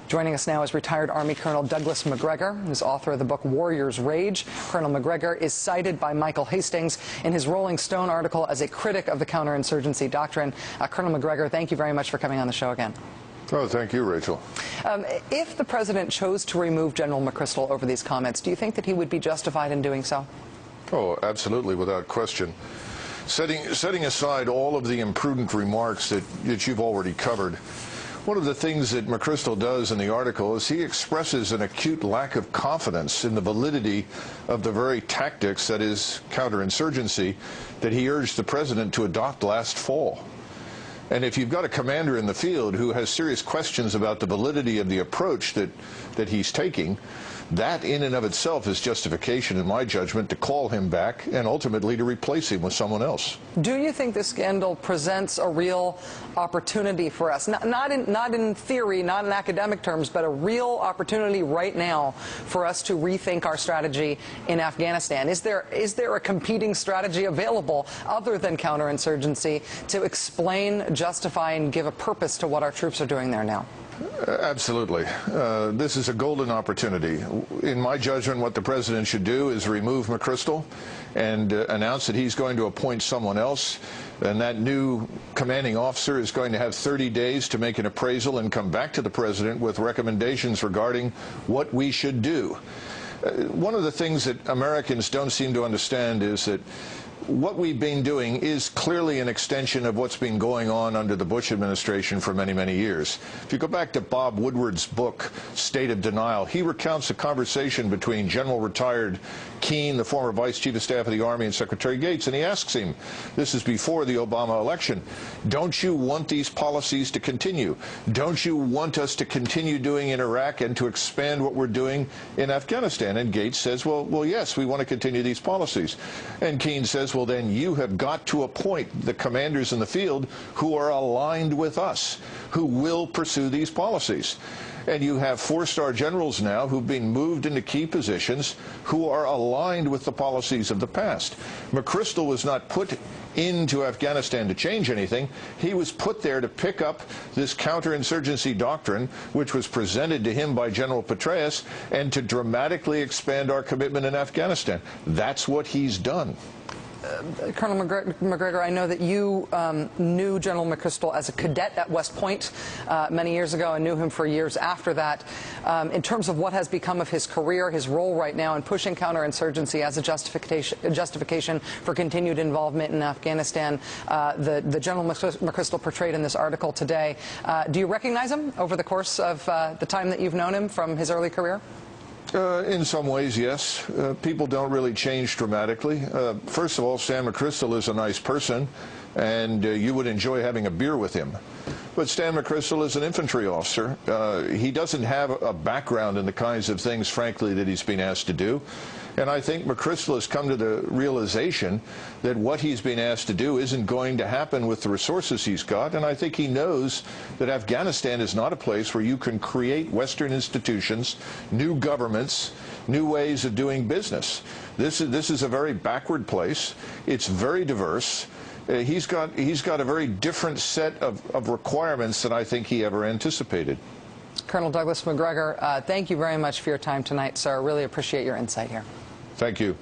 Joining us now is retired Army Colonel Douglas Macgregor, who's author of the book Warrior's Rage. Colonel Macgregor is cited by Michael Hastings in his Rolling Stone article as a critic of the counterinsurgency doctrine. Colonel Macgregor, thank you very much for coming on the show again. Oh, thank you, Rachel. If the president chose to remove General McCrystal over these comments, do you think that he would be justified in doing so? Oh, absolutely, without question. Setting aside all of the imprudent remarks that you've already covered, one of the things that McCrystal does in the article is he expresses an acute lack of confidence in the validity of the very tactics, that is, counterinsurgency, that he urged the president to adopt last fall. And if you've got a commander in the field who has serious questions about the validity of the approach that he's taking, that in and of itself is justification, in my judgment, to call him back and ultimately to replace him with someone else. Do you think this scandal presents a real opportunity for us? Not in theory, not in academic terms, but a real opportunity right now for us to rethink our strategy in Afghanistan. Is there a competing strategy available other than counterinsurgency to explain, justify, and give a purpose to what our troops are doing there now? Absolutely. This is a golden opportunity. In my judgment, what the president should do is remove McCrystal and announce that he's going to appoint someone else, and that new commanding officer is going to have 30 days to make an appraisal and come back to the president with recommendations regarding what we should do. One of the things that Americans don't seem to understand is that what we've been doing is clearly an extension of what's been going on under the Bush administration for many, many years. If you go back to Bob Woodward's book, State of Denial, he recounts a conversation between General Retired Keane, the former Vice Chief of Staff of the Army, and Secretary Gates, and he asks him, this is before the Obama election, don't you want these policies to continue? Don't you want us to continue doing in Iraq and to expand what we're doing in Afghanistan? And Gates says, well, yes, we want to continue these policies. And Keane says, well, then you have got to appoint the commanders in the field who are aligned with us, who will pursue these policies. And you have four-star generals now who've been moved into key positions who are aligned with the policies of the past. McCrystal was not put into Afghanistan to change anything. He was put there to pick up this counterinsurgency doctrine, which was presented to him by General Petraeus, and to dramatically expand our commitment in Afghanistan. That's what he's done. Colonel Macgregor, I know that you knew General McCrystal as a cadet at West Point many years ago and knew him for years after that. In terms of what has become of his career, his role right now in pushing counterinsurgency as a justification for continued involvement in Afghanistan, the General McCrystal portrayed in this article today, do you recognize him over the course of the time that you've known him from his early career? In some ways, yes. People don't really change dramatically. First of all, Stan McCrystal is a nice person, and you would enjoy having a beer with him. But Stan McCrystal is an infantry officer. He doesn't have a background in the kinds of things, frankly, that he's been asked to do. And I think McCrystal has come to the realization that what he's been asked to do isn't going to happen with the resources he's got. And I think he knows that Afghanistan is not a place where you can create Western institutions, new governments, new ways of doing business. This is a very backward place. It's very diverse. He's got a very different set of requirements than I think he ever anticipated. Colonel Douglas Macgregor, thank you very much for your time tonight, sir. Really appreciate your insight here. Thank you.